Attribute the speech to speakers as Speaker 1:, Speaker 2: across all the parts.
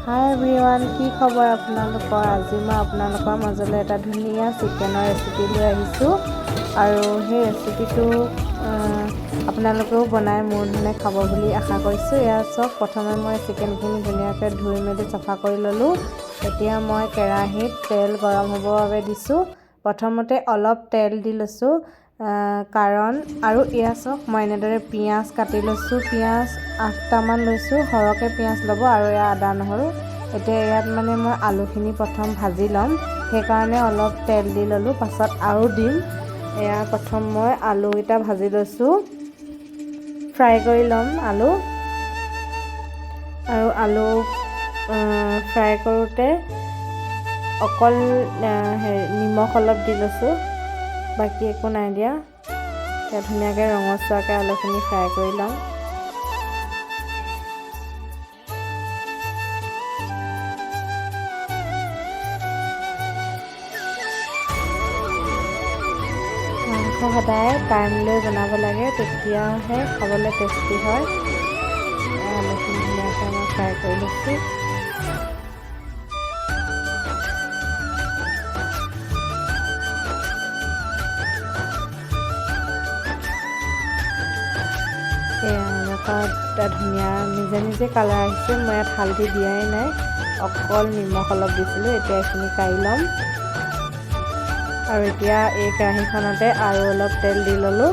Speaker 1: হাই everyone, কি খবৰ আপোনালোকৰ? আজি মই আপোনালোকৰ মাজলৈ এটা ধুনীয়া চিকেনৰ ৰেচিপি লৈ আহিছোঁ আৰু সেই ৰেচিপিটো আপোনালোকেও বনাই মোৰ ধৰণে খাব বুলি আশা কৰিছোঁ। এয়া চাওক, প্ৰথমে মই চিকেনখিনি ধুনীয়াকৈ ধুই মেলি চাফা কৰি ল'লোঁ। এতিয়া মই কেৰাহীত তেল গৰম হ'বৰ বাবে দিছোঁ। প্ৰথমতে অলপ তেল দি লৈছোঁ কাৰণ আৰু এয়া চাওক, মই এনেদৰে পিঁয়াজ কাটি লৈছোঁ। পিঁয়াজ 8টামান লৈছোঁ, সৰহকৈ পিঁয়াজ ল'ব। আৰু এয়া আদা নহৰু। এতিয়া ইয়াত মানে মই আলুখিনি প্ৰথম ভাজি ল'ম, সেইকাৰণে অলপ তেল দি ল'লোঁ, পাছত আৰু দিম। এয়া প্ৰথম মই আলুকেইটা ভাজি লৈছোঁ, ফ্ৰাই কৰি ল'ম আলু। আৰু আলু ফ্ৰাই কৰোঁতে অকল নিমখ অলপ দি লৈছোঁ, বাকী একো নাই দিয়া। এতিয়া ধুনীয়াকৈ ৰঙচুৱাকৈ আলুখিনি ফ্ৰাই কৰি ল'ম। মাংস সদায় টাইম লৈ বনাব লাগে, তেতিয়াহে খাবলৈ টেষ্টি হয়। আলুখিনি ধুনীয়াকৈ মই ফ্ৰাই কৰি লৈছোঁ। এয়া এনেকুৱা এটা ধুনীয়া নিজে নিজে কালাৰ আহিছে। মই ইয়াত হালধি দিয়াই নাই, অকল নিমখ অলপ দিছিলোঁ। এতিয়া এইখিনি কাঢ়ি ল'ম। আৰু এতিয়া এই কেৰাহীখনতে আৰু অলপ তেল দি ল'লোঁ।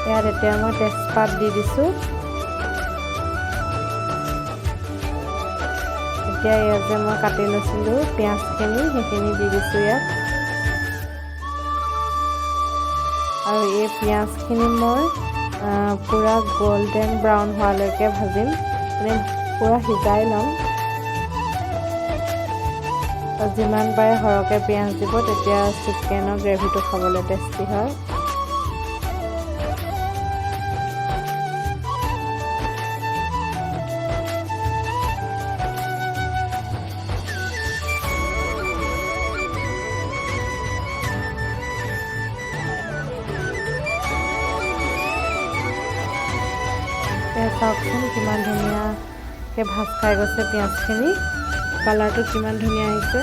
Speaker 1: ইয়াত এতিয়া মই তেজপাত দি দিছোঁ। এতিয়া ইয়াত যে মই কাটি লৈছিলোঁ পিঁয়াজখিনি, সেইখিনি দি দিছোঁ ইয়াত। আৰু এই পিঁয়াজখিনি মই পূৰা গল্ডেন ব্ৰাউন হোৱালৈকে ভাজিম, মানে পূৰা সিজাই ল'ম। যিমান পাৰে সৰহকৈ পিঁয়াজ দিব, তেতিয়া চিকেনৰ গ্ৰেভিটো খাবলৈ টেষ্টি হয়। চাওকচোন কিমান ধুনীয়াকৈ ভাজ খাই গৈছে পিঁয়াজখিনি, কালাৰটো কিমান ধুনীয়া আহিছে।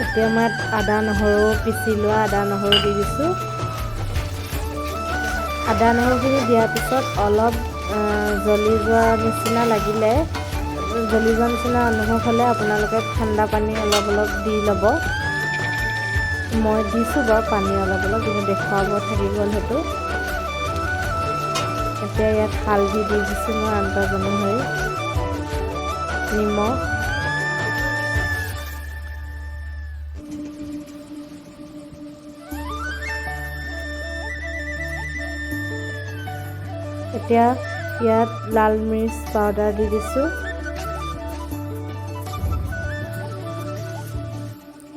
Speaker 1: এতিয়া মই আদা নহৰু পিচি লোৱা আদা নহৰু দি দিছোঁ। আদা নহৰুখিনি দিয়াৰ পিছত অলপ জ্বলি যোৱা নিচিনা লাগিলে, জ্বলি যোৱা নিচিনা অনুভৱ হ'লে আপোনালোকে ঠাণ্ডা পানী অলপ অলপ দি ল'ব। মই দিছোঁ বাৰু পানী অলপ অলপ, কিন্তু দেখুৱাব থাকি গ'ল সেইটো। এতিয়া ইয়াত হালধি দি দিছোঁ মই আন্দাজ অনুসৰি, নিমখ, এতিয়া ইয়াত লাল মিৰ্চ পাউডাৰ দি দিছোঁ।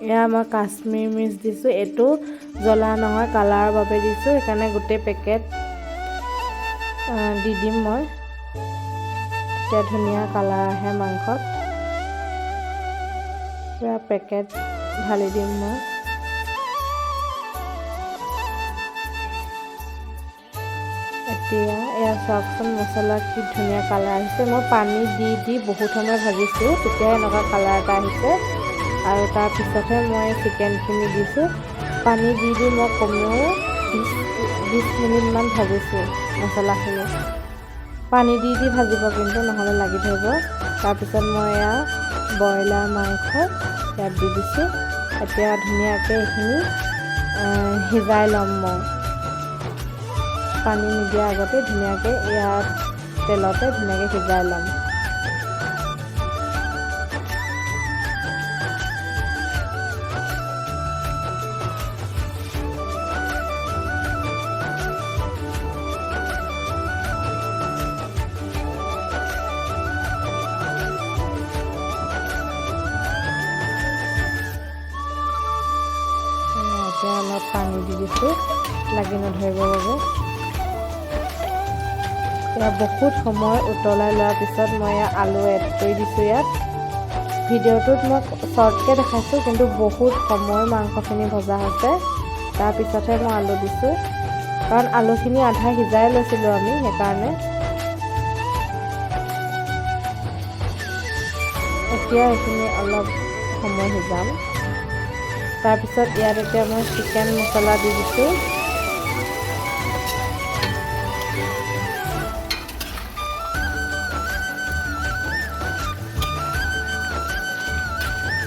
Speaker 1: এয়া মই কাশ্মীৰ মিৰ্চ দিছোঁ, এইটো জ্বলা নহয়, কালাৰৰ বাবে দিছোঁ, সেইকাৰণে গোটেই পেকেট দি দিম মই। এতিয়া ধুনীয়া কালাৰ আহে মাংসত, পূৰা পেকেট ঢালি দিম মই। এতিয়া এয়া চাওকচোন মছলা কি ধুনীয়া কালাৰ আহিছে। মই পানী দি দি বহুত সময় ভাজিছোঁ, তেতিয়াহে এনেকুৱা কালাৰ এটা আহিছে। আৰু তাৰপিছতহে মই চিকেনখিনি দিছোঁ। পানী দি দি মই কমেও 20 মিনিটমান ভাজিছোঁ মছলাখিনি। পানী দি দি ভাজিব কিন্তু, নহ'লে লাগি ধৰিব। তাৰপিছত মই এয়া ব্ৰইলাৰ মাংস ইয়াত দি দিছোঁ। এতিয়া ধুনীয়াকৈ এইখিনি সিজাই ল'ম মই। পানী নিদিয়াৰ আগতে ধুনীয়াকৈ ইয়াত তেলতে ধুনীয়াকৈ সিজাই ল'ম। এতিয়া অলপ পানী দি দিছোঁ লাগি নধৰিবৰ বাবে। এয়া বহুত সময় উতলাই লোৱাৰ পিছত মই আলু এড কৰি দিছোঁ ইয়াত। ভিডিঅ'টোত মই শ্বৰ্টকৈ দেখাইছোঁ, কিন্তু বহুত সময় মাংসখিনি ভজা হৈছে। তাৰপিছতহে মই আলু দিছোঁ, কাৰণ আলুখিনি আধা সিজাই লৈছিলোঁ আমি, সেইকাৰণে। এতিয়া এইখিনি অলপ সময় সিজাম। তাৰপিছত ইয়াত এতিয়া মই চিকেন মছলা দি দিছোঁ।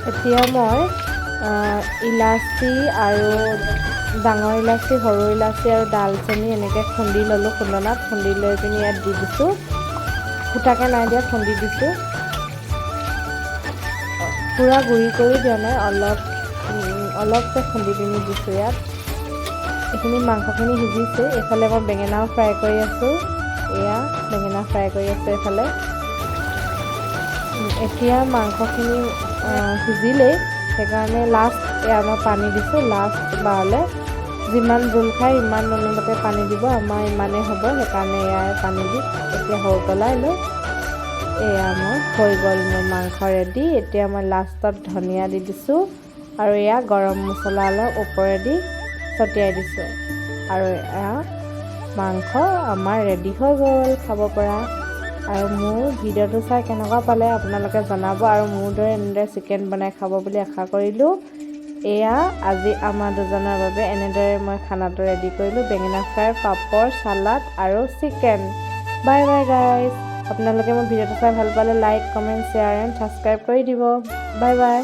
Speaker 1: এতিয়া মই ইলাচি আৰু ডাঙৰ ইলাচি, সৰু ইলাচি আৰু ডালচেনি এনেকৈ খুন্দি ল'লোঁ, খুন্দনাত খুন্দি লৈ পিনি ইয়াত দি দিছোঁ। ফুটাকৈ নাই দিয়া, খুন্দি দিছোঁ। পূৰা গুড়ি কৰি দিয়া নাই, অলপকৈ খুন্দি পিনি দিছোঁ ইয়াত। এইখিনি মাংসখিনি সিজিছে। এইফালে মই বেঙেনাও ফ্ৰাই কৰি আছোঁ। এয়া বেঙেনা ফ্ৰাই কৰি আছোঁ এইফালে। এতিয়া মাংসখিনি সিজিলেই, সেইকাৰণে লাষ্ট এয়া মই পানী দিছোঁ। লাষ্ট বাৰলৈ যিমান জোল খায় ইমান অনুমতে পানী দিব, আমাৰ ইমানেই হ'ব, সেইকাৰণে এয়াই পানী দি এতিয়া উতলাই লৈ এয়া মই হৈ গ'ল মোৰ মাংস ৰেডি। এতিয়া মই লাষ্টত ধনিয়া দি দিছোঁ আৰু এয়া গৰম মছলা অলপ ওপৰেদি ছটিয়াই দিছোঁ, আৰু এয়া মাংস আমাৰ ৰেডি হৈ গ'ল খাব পৰা। আৰু মোৰ ভিডিঅ'টো চাই কেনেকুৱা পালে আপোনালোকে জনাব, আৰু মোৰ দৰে এনেদৰে চিকেন বনাই খাব বুলি আশা কৰিলোঁ। এয়া আজি আমাৰ দুজনৰ বাবে এনেদৰে মই খানাটো ৰেডি কৰিলোঁ। বেঙেনা ফ্ৰাই, পাপৰ, চালাড আৰু চিকেন। Bye bye guys. আপোনালোকে মোৰ ভিডিঅ'টো চাই ভাল পালে like, comment, share and subscribe কৰি দিব। Bye bye.